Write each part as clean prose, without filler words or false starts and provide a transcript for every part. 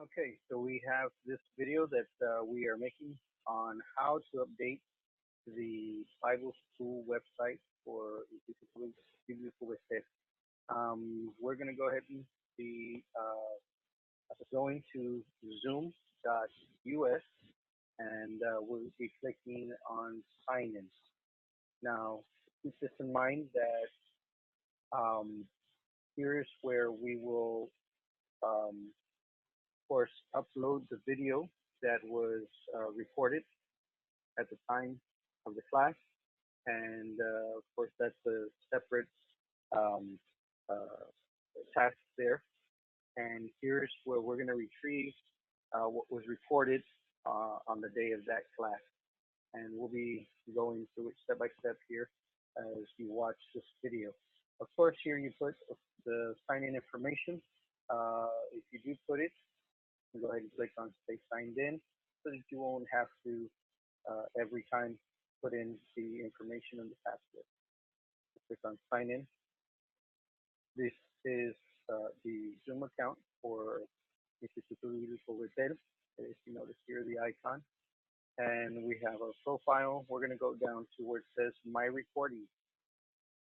Okay, so we have this video that we are making on how to update the Bible School website for Biblical Website. We're going to go ahead and be going to zoom.us and we'll be clicking on sign in. Now, keep this in mind that here's where we will, of course, upload the video that was recorded at the time of the class. And of course, that's a separate um, uh, task there. And here's where we're going to retrieve what was recorded on the day of that class. And we'll be going through it step by step here as you watch this video. Of course, here you put the sign-in information. If you do put it, you go ahead and click on Stay Signed In so that you won't have to every time put in the information and the password. Click on Sign In. This is the Zoom account for Instituto Bíblico Betel. If you notice here the icon, and we have our profile. We're going to go down to where it says My Recording.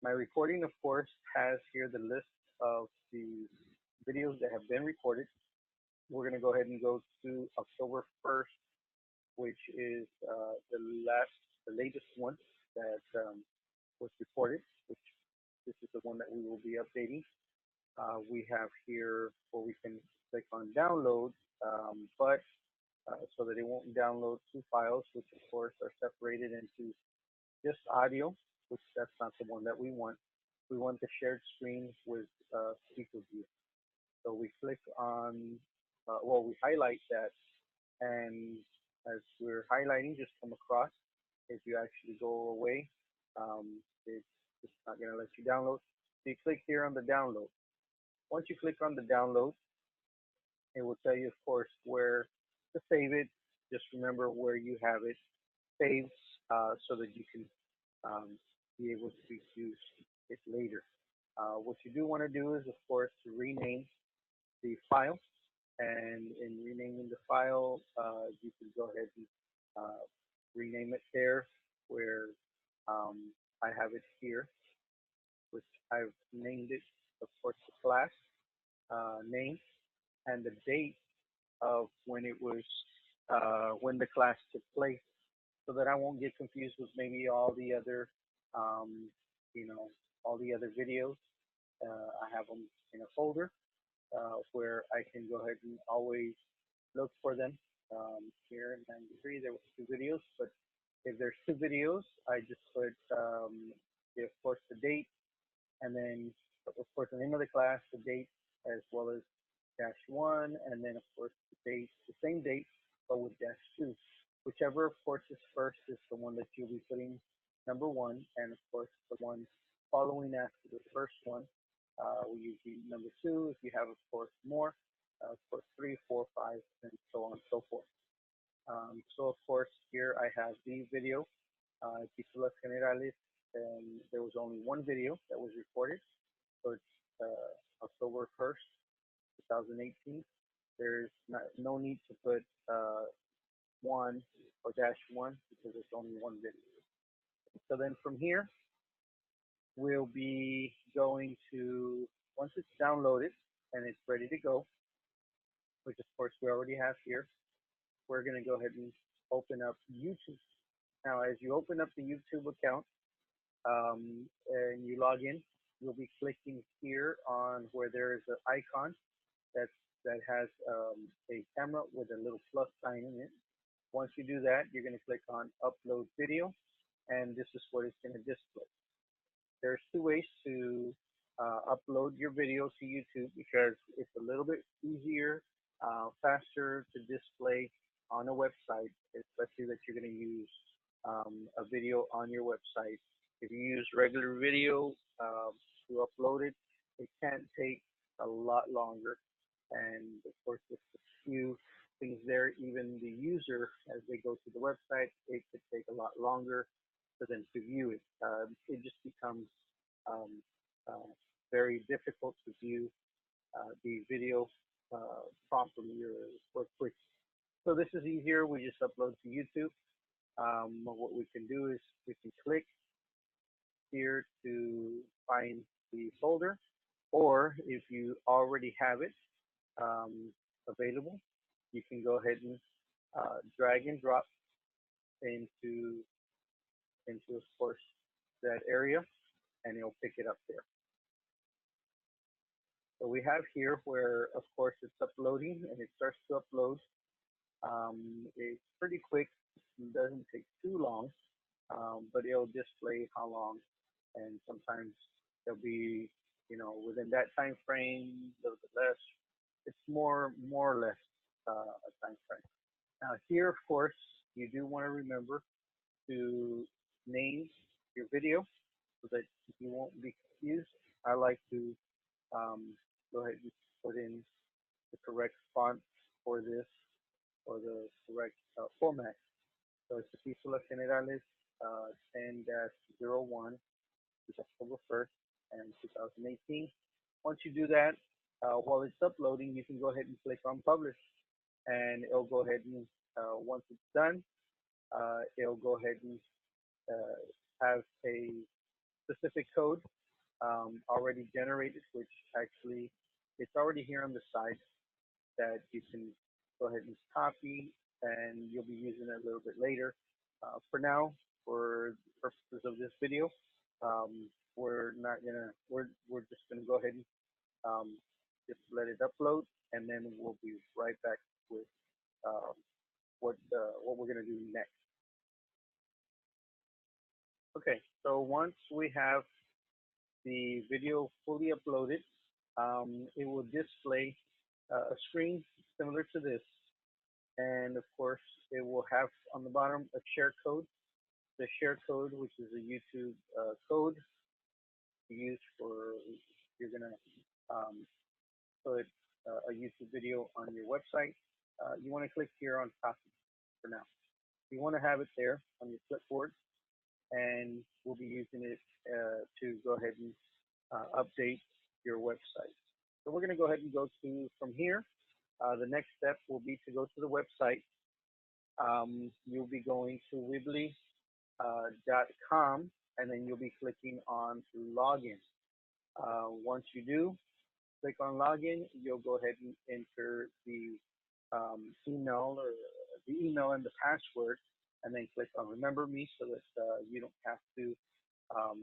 My Recording, of course, has here the list of the videos that have been recorded. We're going to go ahead and go to October 1st, which is the latest one that was recorded, which this is the one that we will be updating. We have here where we can click on download, but so that it won't download two files, which of course are separated into just audio, which that's not the one that we want. We want the shared screen with speaker view. So we click on, we highlight that, and as we're highlighting, just come across. If you actually go away, it's just not going to let you download. So you click here on the download. Once you click on the download, it will tell you, of course, where to save it. Just remember where you have it saved so that you can be able to use it later. What you do want to do is, of course, to rename the file. And in renaming the file, you can go ahead and rename it there where I have it here, which I've named it, of course, the class name and the date of when it was when the class took place, so that I won't get confused with maybe all the other, um, you know, all the other videos. I have them in a folder where I can go ahead and always look for them. Here in 93, there was two videos, but if there's two videos, I just put, of course, the date, and then, of course, the name of the class, the date, as well as dash one, and then, of course, the date, the same date, but with dash two. Whichever, of course, is first is the one that you'll be putting number one, and of course, the one following after the first one will usually be number two. If you have, of course, more, of course, three, four, five, and so on and so forth. So, of course, here I have the video, Títulos Generales, and there was only one video that was recorded. So it's October 1st, 2018. There's no need to put one or dash one because there's only one video. So then from here, we'll be going to, once it's downloaded and it's ready to go, which of course we already have here, we're going to go ahead and open up YouTube. Now, as you open up the YouTube account and you log in, you'll be clicking here on where there is an icon that that has a camera with a little plus sign in it. Once you do that, you're going to click on Upload Video, and this is what it's going to display. There's two ways to upload your video to YouTube because it's a little bit easier, faster to display on a website, especially that you're going to use a video on your website. If you use regular video to upload it, it can take a lot longer. And of course, with a few things there, even the user, as they go to the website, it could take a lot longer for them to view it. It just becomes um, uh, very difficult to view the video properly or quick. So this is easier. We just upload to YouTube. What we can do is we can click here to find the folder, or if you already have it um, available, you can go ahead and drag and drop into of course that area, and it'll pick it up there. So we have here where of course it's uploading, and it starts to upload. It's pretty quick. It doesn't take too long, but it'll display how long, and sometimes there'll be, within that time frame, a little bit less. It's more or less a time frame. Now here, of course, you do want to remember to name your video so that you won't be confused. I like to um, go ahead and put in the correct font for this, or the correct format. So it's Epístolas Generales 10-01, which is October 1st and 2018. Once you do that, while it's uploading, you can go ahead and click on Publish, and it'll go ahead and once it's done, it'll go ahead and have a specific code already generated, which actually it's already here on the side that you can go ahead and copy, and you'll be using it a little bit later. For now, for purposes of this video, we're not gonna we're just gonna go ahead and just let it upload, and then we'll be right back with um, what we're gonna do next. Okay, so once we have the video fully uploaded, it will display a screen similar to this, and of course it will have on the bottom a share code. The share code, which is a YouTube code to use for if you're gonna um, put a YouTube video on your website. You want to click here on copy for now. You want to have it there on your clipboard, and we'll be using it to go ahead and update your website. So we're going to go ahead and go to from here. The next step will be to go to the website. You'll be going to weebly.com, and then you'll be clicking on login. Once you do click on login, you'll go ahead and enter the email, or the email and the password, and then click on remember me so that you don't have to um,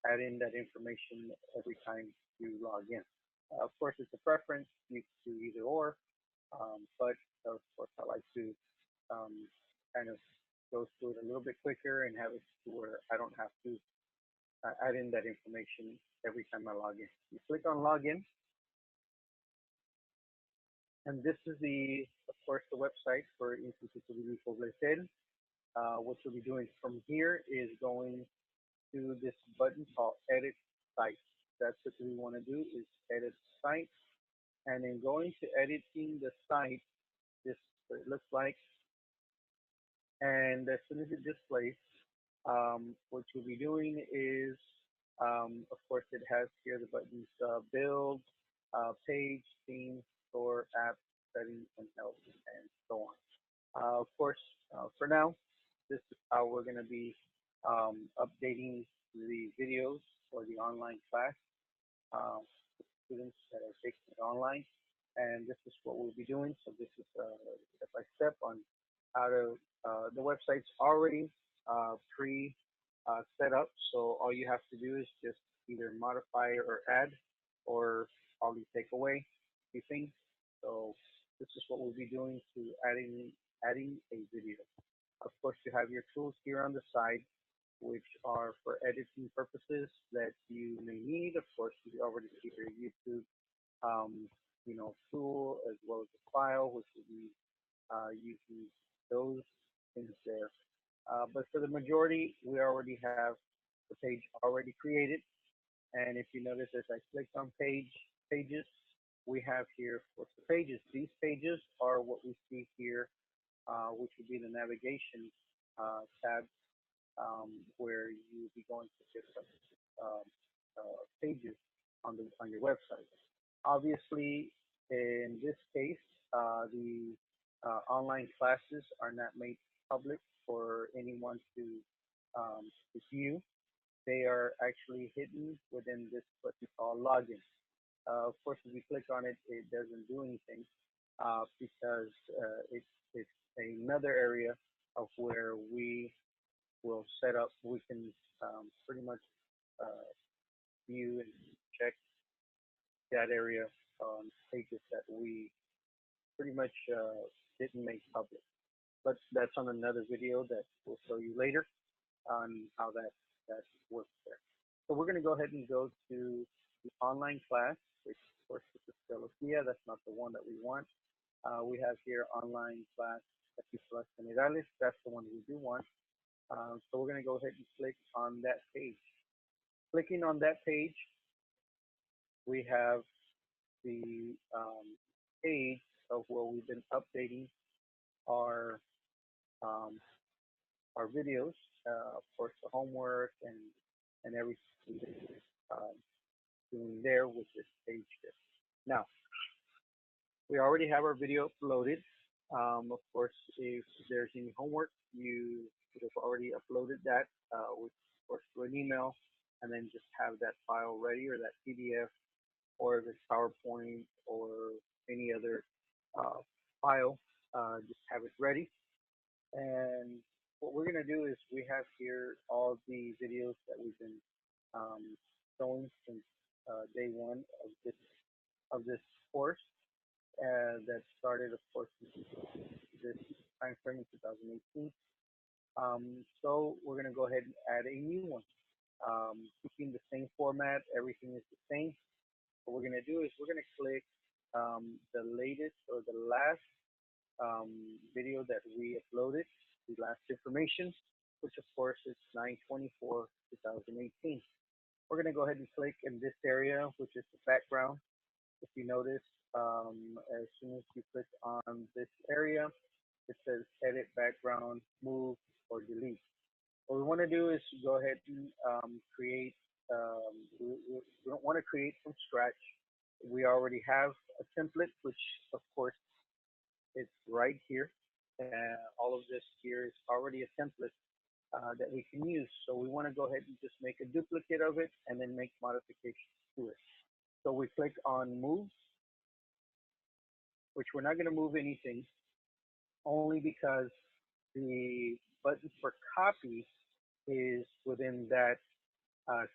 add in that information every time you log in. Of course, it's a preference. You can do either or, but of course, I like to um, kind of go through it a little bit quicker and have it to where I don't have to add in that information every time I log in. You click on login, and this is of course, the website for Instituto Bíblico Betel. What you'll be doing from here is going to this button called Edit Site. That's what we want to do, is edit site, and then going to editing the site. This is what it looks like, and as soon as it displays, what you'll be doing is, of course, it has here the buttons build, page, theme, store, app, settings, and help, and so on. Of course, for now, this is how we're going to be updating the videos for the online class, um, students that are taking it online. And this is what we'll be doing. So this is step by step on how to, the website's already pre set up. So all you have to do is just either modify or add, or probably take away a few things. So this is what we'll be doing to adding a video. Of course, you have your tools here on the side, which are for editing purposes that you may need. Of course, you already see your YouTube, tool, as well as the file, which will be using those things there. But for the majority, we already have the page already created. And if you notice, as I clicked on pages, we have here, of course, the pages. These pages are what we see here, which would be the navigation tab, where you will be going to different um, pages on your website. Obviously, In this case, the online classes are not made public for anyone to view. They are actually hidden within this what we call login. Of course, if you click on it, it doesn't do anything because it's another area of where we will set up. We can pretty much uh, view and check that area on pages that we pretty much didn't make public. But that's on another video that we'll show you later on how that works there. So we're going to go ahead and go to the online class, which of course is the Philosophia. That's not the one that we want. We have here online class Epístolas Generales. That's the one we do want. So we're going to go ahead and click on that page. Clicking on that page, we have the page of where we've been updating our um, our videos, of course, the homework and everything um, doing there with this page there. Now, we already have our video uploaded. Of course, if there's any homework, you would have already uploaded that, with, of course, through an email, and then just have that file ready or that PDF or if it's PowerPoint or any other uh, file, just have it ready. And what we're going to do is we have here all the videos that we've been um, showing since day one of this course that started, of course, this time frame in 2018. So we're going to go ahead and add a new one. Keeping the same format, everything is the same. What we're going to do is we're going to click the latest or the last video that we uploaded, the last information, which of course is 9/24/2018. We're going to go ahead and click in this area, which is the background. If you notice, as soon as you click on this area, it says edit background, move, or delete. What we want to do is go ahead and create, we don't want to create from scratch. We already have a template, which of course it's right here. All of this here is already a template that we can use. So we want to go ahead and just make a duplicate of it and then make modifications to it. So we click on move, which we're not going to move anything only because the button for copy is within that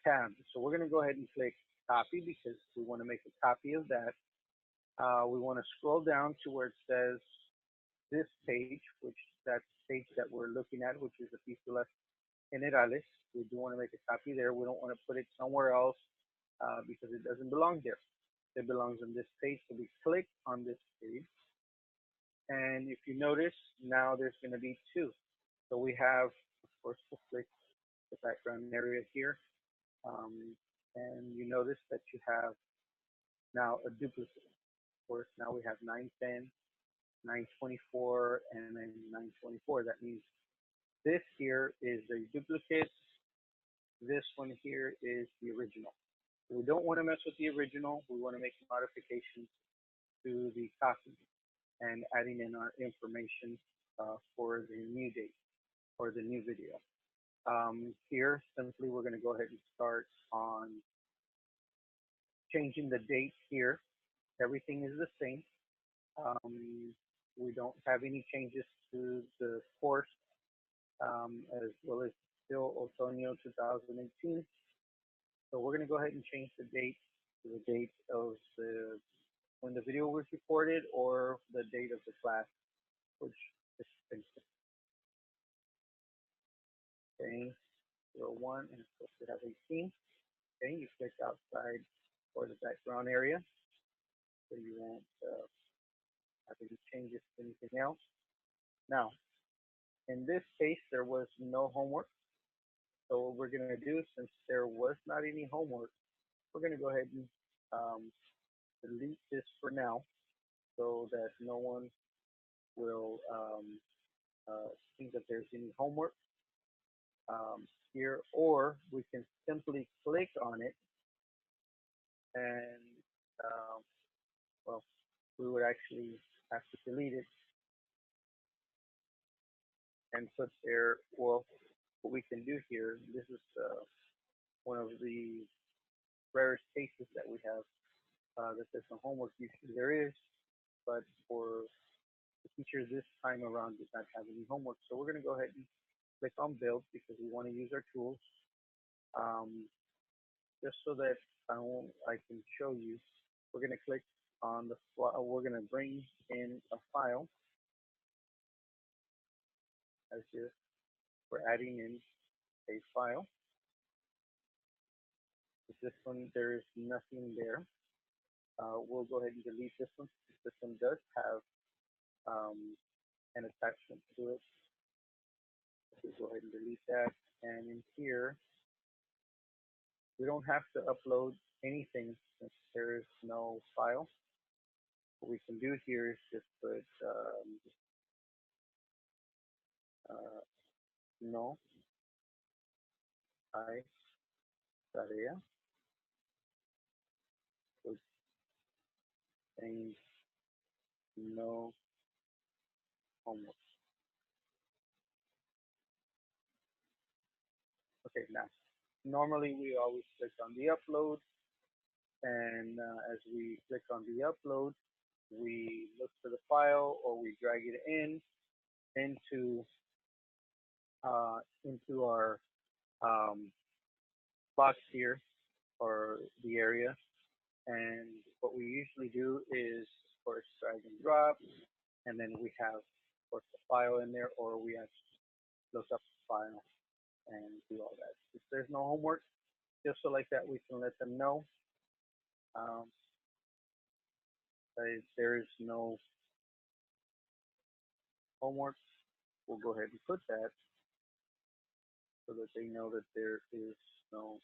tab. So we're going to go ahead and click copy because we want to make a copy of that. We want to scroll down to where it says this page, which that's the page that we're looking at, which is Epístolas Generales. We do want to make a copy there. We don't want to put it somewhere else because it doesn't belong there. It belongs on this page. So we click on this page. And if you notice, now there's going to be two. So we have, of course, we'll click the background area here. And you notice that you have now a duplicate. Of course, now we have 910, 924, and then 924. That means this here is the duplicate. This one here is the original. We don't want to mess with the original. We want to make modifications to the copy and adding in our information for the new date or the new video. Here, simply, we're going to go ahead and start on changing the date here. Everything is the same. We don't have any changes to the course, as well as still Otoño 2018. So we're going to go ahead and change the date to the date of the when the video was recorded or the date of the class, which is okay, 01 and it's supposed to have 18. Okay, you click outside for the background area, so you won't have any changes to anything else. Now, in this case, there was no homework. So what we're going to do, since there was not any homework, we're going to go ahead and delete this for now so that no one will think that there's any homework here, or we can simply click on it and, well, we would actually have to delete it and put there, well, what we can do here, this is one of the rarest cases that we have, that there's some homework. Usually there is, but for the teacher this time around did not have any homework. So we're going to go ahead and click on build because we want to use our tools. Um, just so that I can show you, we're going to click on the, we're going to bring in a file as if we're adding in a file. With this one, there is nothing there. We'll go ahead and delete this one. This one does have an attachment to it. We'll go ahead and delete that. And in here, we don't have to upload anything since there is no file. What we can do here is just put no I tarea would contain no homework. Okay, now normally we always click on the upload, and as we click on the upload, we look for the file or we drag it in into our um, box here or the area. And what we usually do is, of course, drag and drop, and then we have, of course, the file in there, or we actually look up the file and do all that. If there's no homework, just so like that, we can let them know um, that if there is no homework. We'll go ahead and put that so that they know that there is no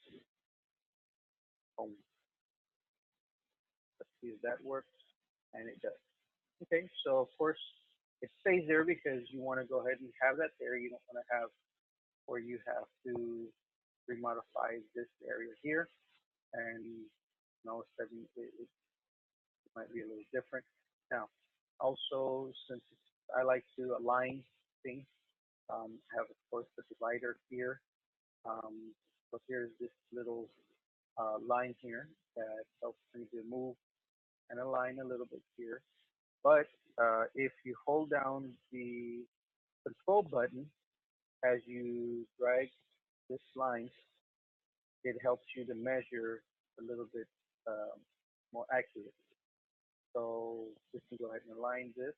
homework. Let's see if that works, and it does. Okay, so of course it stays there because you want to go ahead and have that there. You don't want to have where you have to remodify this area here, and all of a sudden it might be a little different. Now, also since I like to align things, I have of course the divider here. So here's this little line here that helps me to move and align a little bit here. But if you hold down the control button as you drag this line, it helps you to measure a little bit more accurately. So we can go ahead and align this.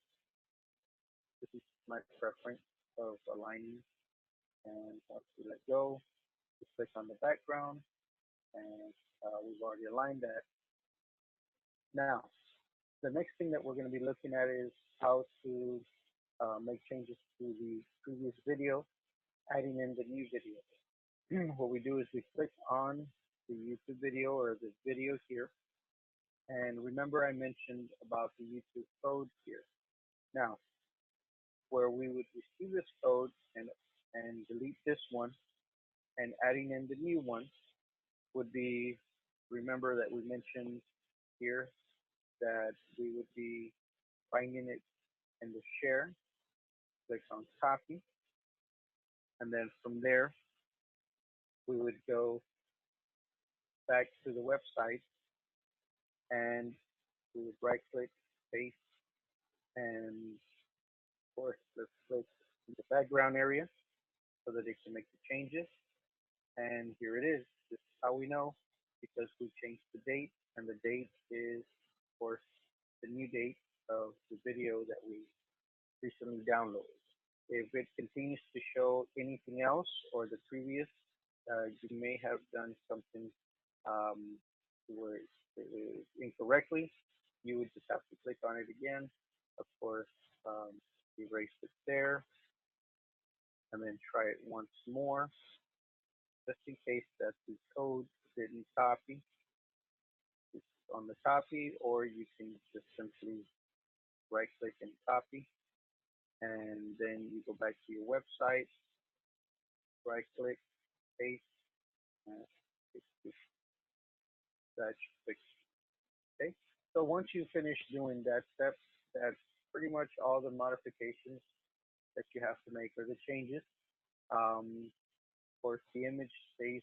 This is my preference of aligning. And once we let go, we click on the background, and we've already aligned that. Now, the next thing that we're going to be looking at is how to make changes to the previous video, adding in the new video. What we do is we click on the YouTube video or this video here. And remember I mentioned about the YouTube code here. Now, where we would receive this code and delete this one and adding in the new one would be, remember that we mentioned here that we would be finding it in the share, click on copy, and then from there we would go back to the website and we would right click, paste, and of course let's click in the background area so that it can make the changes. And here it is. This is how we know because we changed the date, and the date is, of course, the new date of the video that we recently downloaded. If it continues to show anything else or the previous, you may have done something where incorrectly. You would just have to click on it again. Of course, erase it there, and then try it once more, just in case that the code didn't copy. It's on the copy, or you can just simply right click and copy, and then you go back to your website, right click, paste, and that should fix it. Okay. So once you finish doing that step, that's pretty much all the modifications that you have to make or the changes. Of course, the image stays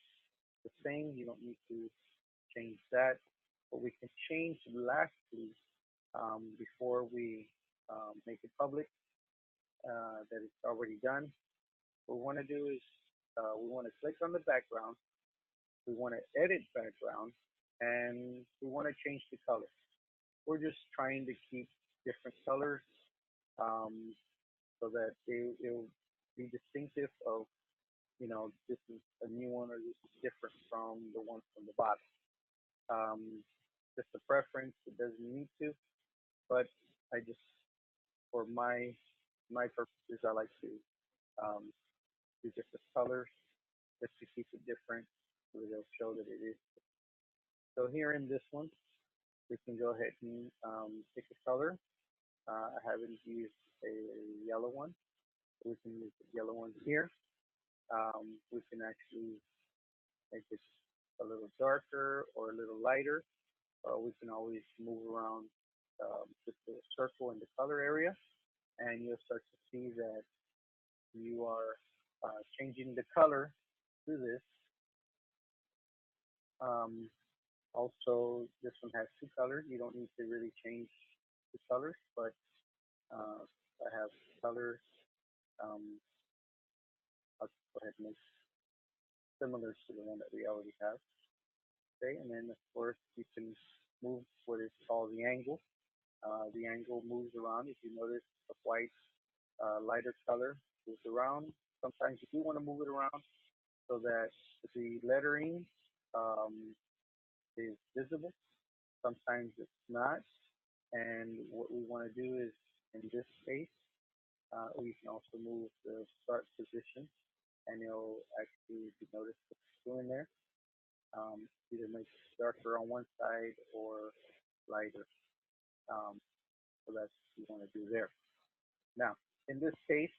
the same. You don't need to change that. What we can change lastly, before we make it public, that it's already done. What we want to do is we want to click on the background. We want to edit background, and we want to change the color. We're just trying to keep different colors, um, so that it'll be distinctive of, this is a new one or this is different from the one from the bottom. Um, just a preference. It doesn't need to, but I just, for my purposes, I like to um, do different colors just to keep it different, so that it'll show that it is. So here in this one, we can go ahead and pick a color. I haven't used a yellow one. We can use the yellow one here. We can actually make it a little darker or a little lighter. We can always move around just the circle in the color area, and you'll start to see that you are changing the color to this. Um, Also, this one has two colors. You don't need to really change the colors, but I have colors. Um, I'll go ahead and make similar to the one that we already have. Okay, and then of course you can move what is called the angle. The angle moves around. If you notice, the white lighter color moves around. Sometimes you do want to move it around so that the lettering um, is visible. Sometimes it's not. And what we want to do is, in this case, we can also move the start position, and it'll actually be noticed what it's doing there. Either make it darker on one side or lighter. Um, so that's what you want to do there. Now, in this case,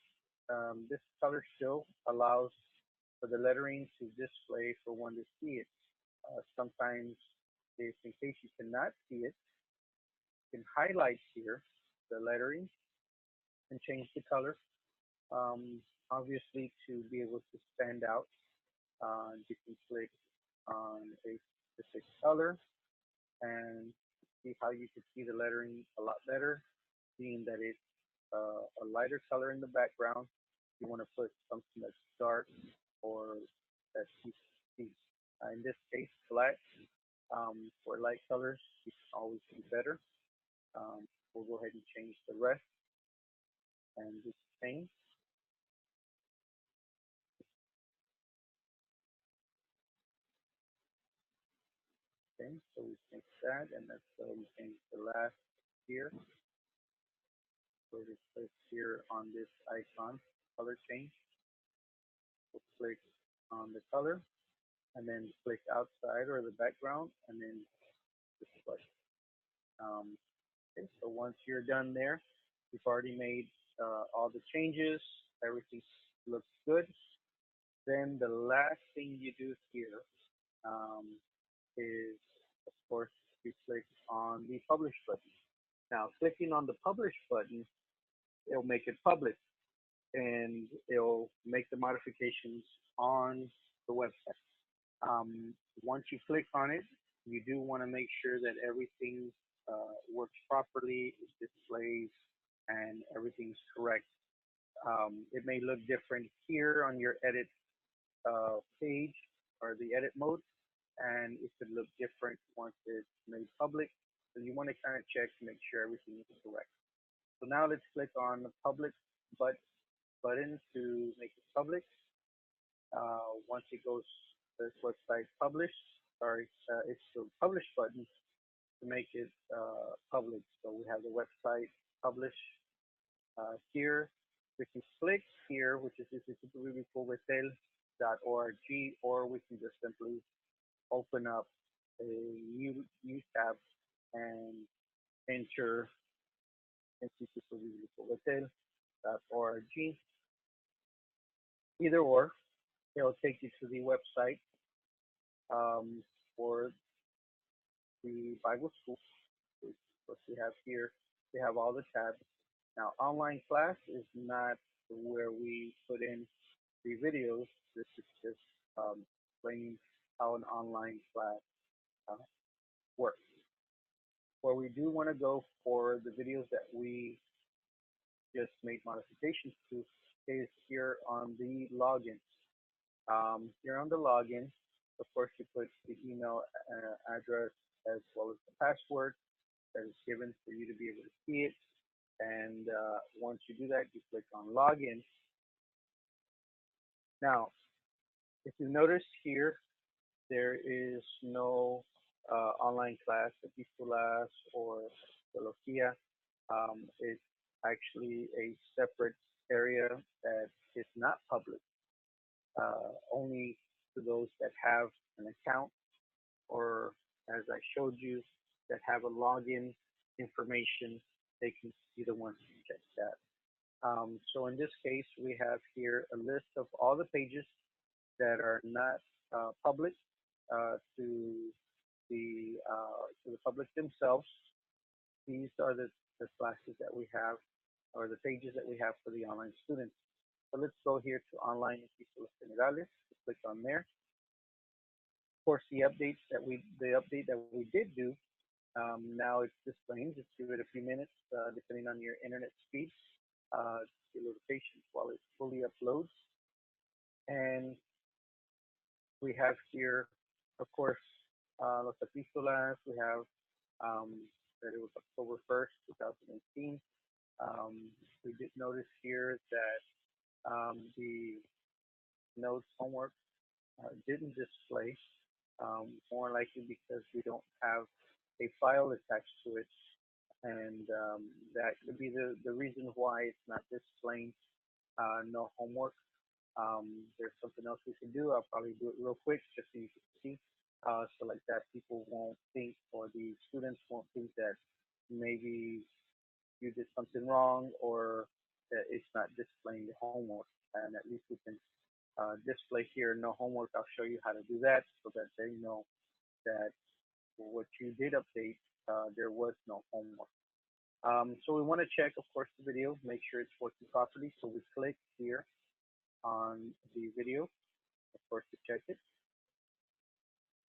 this color still allows for the lettering to display for one to see it. Sometimes, if in case you cannot see it, you can highlight here the lettering and change the color. Um, Obviously, to be able to stand out, you can click on a specific color and see how you can see the lettering a lot better, seeing that it's a lighter color in the background. You want to put something that's dark or that you can see. In this case, black. For light colors, you can always do better. We'll go ahead and change the rest and just change. Okay, so we change that, and let's go and change the last here. So just click here on this icon, color change. We'll click on the color, and then click outside or the background, and then just click. Um, okay, so once you're done there, you've already made all the changes. Everything looks good. Then the last thing you do here um, is, of course, you click on the publish button. Now, clicking on the publish button, it'll make it public, and it'll make the modifications on the website. Once you click on it, you do want to make sure that everything works properly, it displays, and everything's correct. It may look different here on your edit page or the edit mode, and it could look different once it's made public. So you want to kind of check to make sure everything is correct. So now let's click on the public but button to make it public. Once it goes to this website publish, sorry, it's the publish button to make it public. So we have the website publish here. We can click here, which is institutobiblicobetel.org, or we can just simply open up a new tab and enter institutobiblicobetel.org. Either or, it'll take you to the website for the Bible School. What we have here, we have all the tabs. Now, online class is not where we put in the videos. This is just explaining how an online class uh, works. Where we do want to go for the videos that we just made modifications to is here on the login. Here on the login, of course, you put the email address as well as the password that is given for you to be able to see it. And once you do that, you click on login. Now, if you notice here, there is no online class, Epístolas or Teología. It's actually a separate area that is not public, only to those that have an account or, as I showed you, that have a login information, they can be the ones to check that. So in this case, we have here a list of all the pages that are not public to the public themselves. These are the classes that we have, or the pages that we have for the online students. So let's go here to online Epístolas Generales. Click on there. Of course, the update that we did do, now it's displaying. Just give it a few minutes, depending on your internet speed. The locations while it fully uploads. And we have here, of course, Los Epístolas. We have that it was October 1st, 2018. We did notice here that the notes homework didn't display, more likely because we don't have a file attached to it. And that could be the reason why it's not displaying no homework. There's something else we can do. I'll probably do it real quick just so you can see. So like that, people won't think, or the students won't think that maybe you did something wrong or that it's not displaying the homework. And at least we can display here no homework. I'll show you how to do that so that they know that what you did update, there was no homework. So we want to check, of course, the video, make sure it's working properly. So we click here on the video, of course, to check it.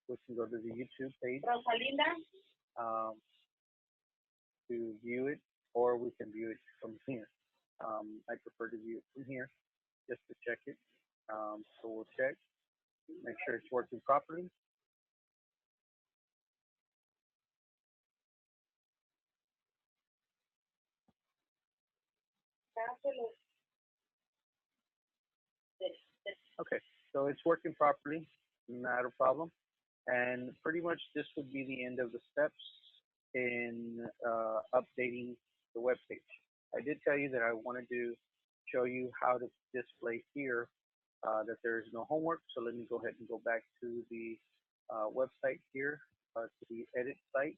We can go to the YouTube page um, to view it, or we can view it from here. I prefer to view it from here just to check it. So we'll check, make sure it's working properly. Okay, so it's working properly, not a problem. And pretty much this would be the end of the steps in updating the web page. I did tell you that I wanted to show you how to display here that there is no homework. So let me go ahead and go back to the website here, to the edit site,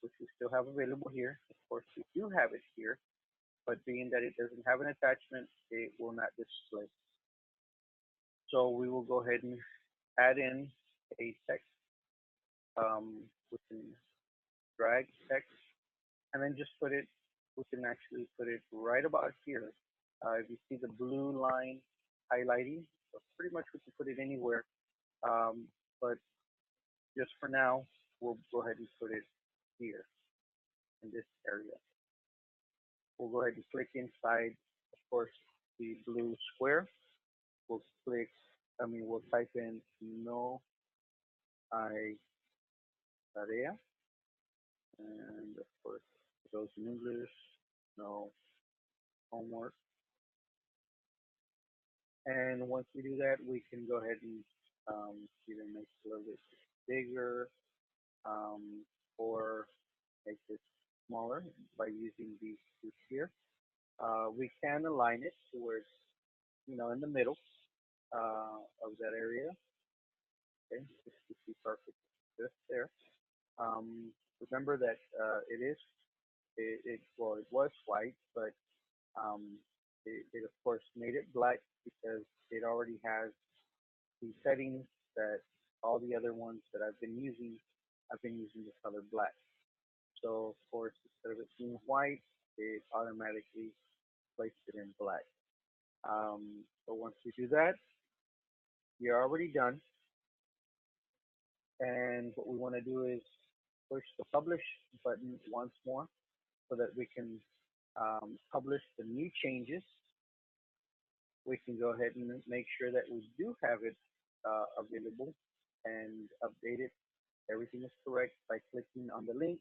which we still have available here. Of course, we do have it here, but being that it doesn't have an attachment, it will not display. So we will go ahead and add in a text. We can drag text and then just put it, we can actually put it right about here. If you see the blue line highlighting, so pretty much we can put it anywhere. But just for now, we'll go ahead and put it here in this area. We'll go ahead and click inside, of course, the blue square. We'll we'll type in no hay tarea. And of course, it goes in English, no homework. And once we do that, we can go ahead and either make it a little bit bigger or make it smaller by using these two here. We can align it to where it's, in the middle of that area. Okay, just to see perfect just there. Remember that it was white, but um, it of course made it black because it already has the settings that all the other ones that I've been using the color black. So of course, instead of it being white, it automatically placed it in black. So once you do that, you're already done. And what we want to do is push the publish button once more so that we can publish the new changes. We can go ahead and make sure that we do have it available and update it. Everything is correct by clicking on the link.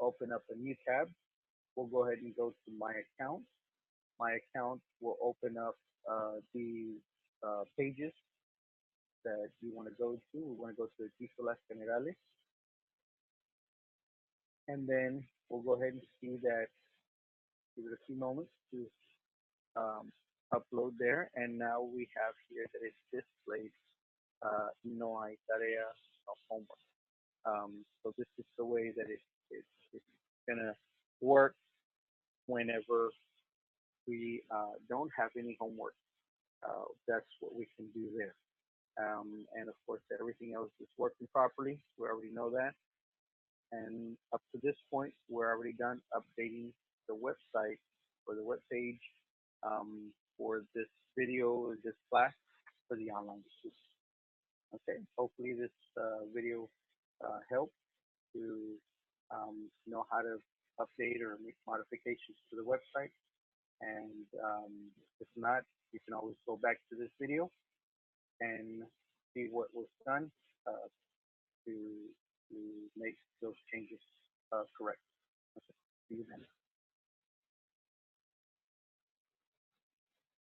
Open up a new tab. We'll go ahead and go to my account. My account will open up the pages that you want to go to. We want to go to Epístolas Generales, and then we'll go ahead and see that. Give it a few moments to um, upload there, and now we have here that it's displayed no hay tarea, no homework. So this is the way that it's gonna work whenever we don't have any homework. That's what we can do there. And of course, everything else is working properly. We already know that. And up to this point, we're already done updating the website or the web page for this video, this class for the online students. Okay, hopefully this video helped to know how to update or make modifications to the website. And if not, you can always go back to this video and see what was done uh, to to make those changes correct. Okay. See you then.